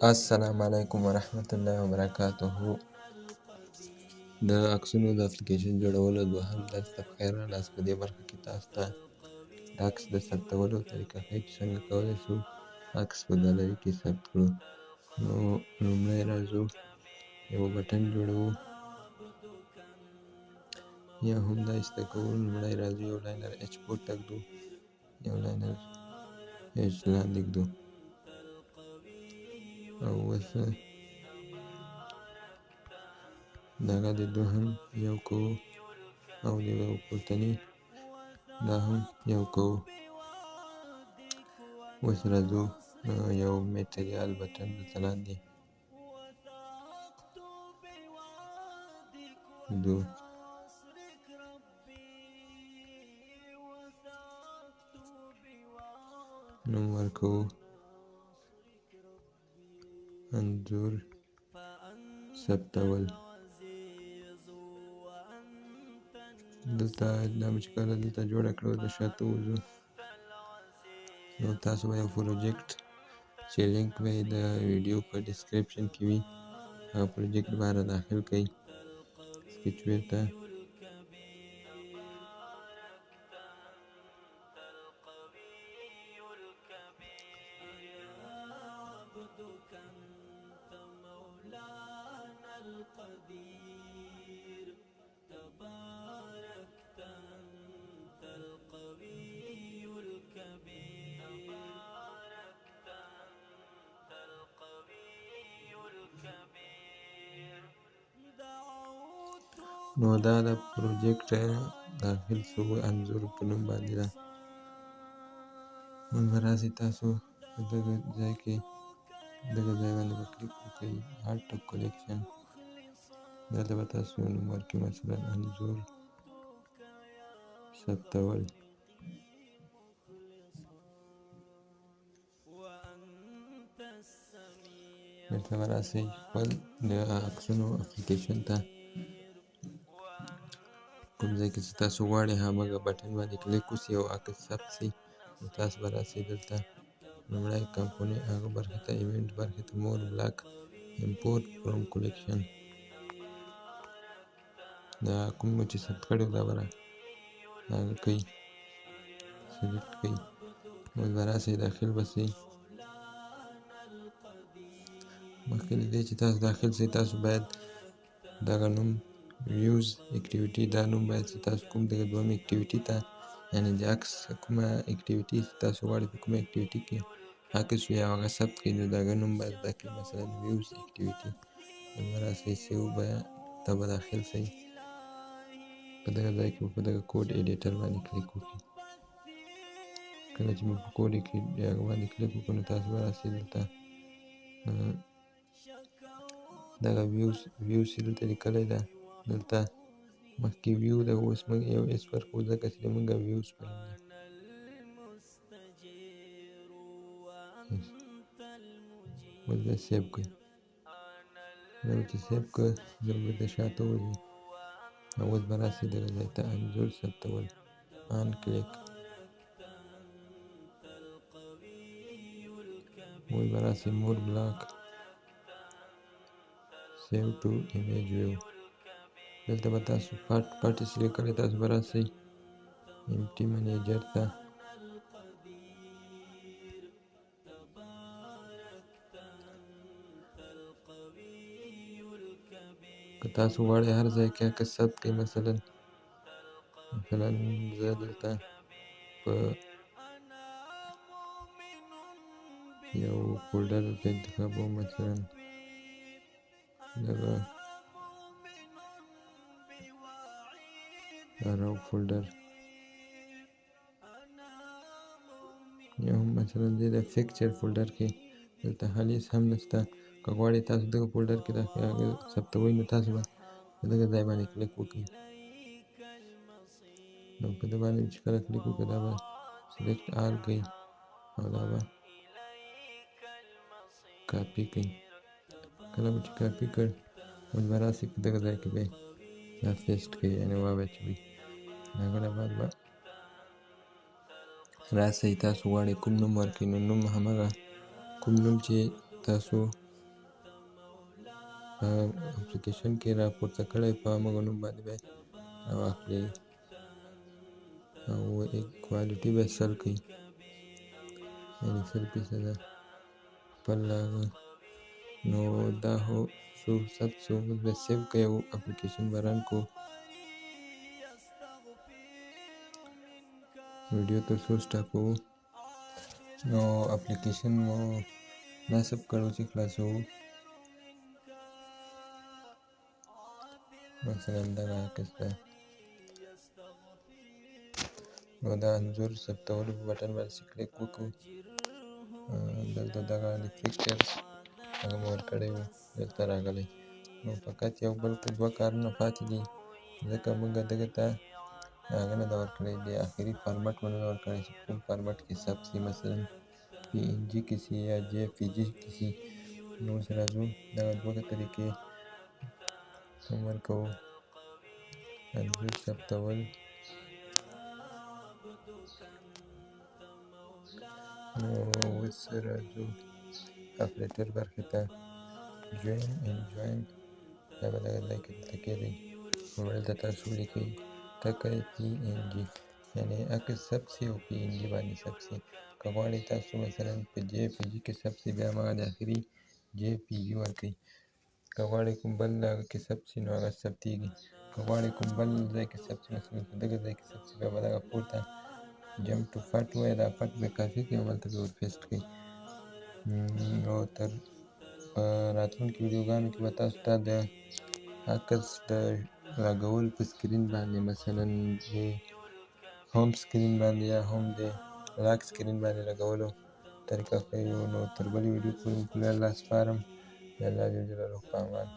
السلام علیکم ورحمت الله وبرکاته. د عکسونو د اپلیکیشن جوړولو دوهم درس ته بخیر راغلاست. په دې برخه کې تاسو ته د عکس د ثبتولو طریقه ښیي چې څنګه کولی شو عکس په ګالري کې ثبت کړو. نو لومړی راځو یو بټن جوړوو یا هم دا ایسته کوو. لومړی راځو یو لاینر اچ پورته ږدو، یو لاینر اچ لاندې ږدو او اوس دغه د دوهم یو کوو او د یو پورتني دا هم یو کوو. اوس راځو یو میټریال بټن دلته لاندې ږدو، نوم ورکوو انځور ثبتول. دلته دا مې چې کله دلته جوړه کړو د شاته وځو، نو تاسو به یو پروجیکټ چې لینک به یې د ویډیو په ډسکریپشن کې وي هغه پروجیکټ به را داخل کړئ سکیچ ته. نو دا د پروجیکټ داخل شو انځور په نوم باندې ده. نو به راسئ تاسو په دغه ځای کې دغه ځای باندې به کلیک وکړئ آرټ کلیکشن. دلته به تاسو نوم ورکړئ مثلا انځور ثبتول. دلته به راسئ خپل د عکسونو اپلیکیشن ته، کوم ځای کې چې تاسو غواړئ هماغه بټن باندې کلیک وشي او عکس ثبت شي. نو تاسو به راسئ دلته لومړی کمپونیټ هغه برخې ته ایونټ برخې ته مور بلاک امپورټ فروم کلیکشن دا کوم چې ثبت کړی دا به هغه کوي سلیکټ کوي. اوس به راسئ داخل به شئ. مخکې له دې چې تاسو داخل شئ تاسو باید دغه نوم ویوز اکټیویټي دا نوم باید چې تاسو کوم دغه دویم اکټیویټي ته یعنې د عکس کومه اکټیویټي چې تاسو غواړئ په کومه اکټیویټي کې عکس وي او هغه ثبت کړئ نو د هغه نوم باید زده کړئ مثلا ویوز اکټیویټي. نو به راسئ سیو ته به داخل شئ. په دغه ځای کې په دغه کوډ ایډیټر باندې کلیک وکړئ. کله چې مو په کوډ باندې کلیک وکړو نو تاسو به راسئ دلته دغه ویوز چې دلته لیکلی ده دلته مخکې ویو ده اوس موږ یو ایس ورکوو ځکه چې موږ ویوز په نوم دی. اوس به سیو کړئ. دا به چې سیو کړ بیا به د شاته وځئ او اوس به راسئ دغه ځای ته انځور ثبتول آن کلیک. اوس به راسئ مور بلاک سیو ټو ایمیج ویو. دلته به تاسو پاټ چې لیکلی تاسو به راسئ امټي منیجر ته. که تاسو غواړئ هر ځای کې عکس ثبت کړئ مثلا زه دلته په یو فولډر درته انتخابوم مثلا دغه راو فولډر یا هم مثلا دې د فکچر فولډر کې دلته هلیس هم نشته. که غواړئ تاسو دغه فولډر کې هغه ثبتوئ نو تاسو به په دغه ځای باندې کلیک وکړئ. نو په دې باندې چې کله کلیک وکړئ دا به سلیکټ آل کوي او دا به کاپي کوي. کله به چې کاپي کړ اوس به راسئ په دغه ځای کې به دا پیسټ کوي یعنې واچوئ. هغه نه بعد به راسئ تاسو غواړئ کوم نوم ورکړئ نو نوم همغه کوم نوم چې تاسو په اپلیکیشن کې راپورته کړی په هغه نوم باندې به واخلي او کوالټي به سل کوي، یعنې 100% خپل هغه. نو دا خو څو ثبت شو، موږ به سیو کوو او اپلیکیشن به رن کوو. ویډیو تر څو سټاپوو نو اپلیکیشن مو نصب کړو چې خلاصوو. مثلا دغه عکس ده، نو دا انځور ثبتولو په بټن باندې چې کلیک وکړو، دلته دغه پیکچرز هغه مې ورکړی و دلته راغلی. نو فقط یو بل دوه کارونه پاتې دي، ځکه موږ دغه ته هغه نه ده ورکړی، د آخري فارمټ مو نه ده ورکړی چې کوم فارمټ کې ثبت شي، مثلا PNG کې شي یا JPG کې شي. نو اوس راځو دغه دوه طریقې عمل کوو. انځور ثبتول، نو اوس راځو اپریټر برخې ته، جوین اینډ جوین دا به دغه ځای کې دلته کېدی، نو دلته تاسو ولیکئ ټکی PNG، یعنې عکس ثبت شي او PNG باندې ثبت شي. که غواړئ تاسو مثلا په JPG کې ثبت شي، بیا هماغه د آخري JPG ورکوئ. که غواړئ کوم بل هغه کې ثبت شي نو هغه ثبتېږي. که غواړئ کوم بل ځای کې ثبت شي، مثلا په دغه ځای کې ثبت شي، بیا به دغه پورته جمپ ټو فټ ووایئ، دا فټ به کافي کړئ، هملته به ورپیسټ کړئ. او تر په راتلونکو ویډیوګانو کې به تاسو ته د عکس د لګولو په سکرین باندې، مثلا د هوم سکرین باندې یا هم د لاک سکرین باندې لګولو طریقه ښیو. نو تر بلې ویډیو پورې مو په الله سپارم. د الله جل جلاله په امان.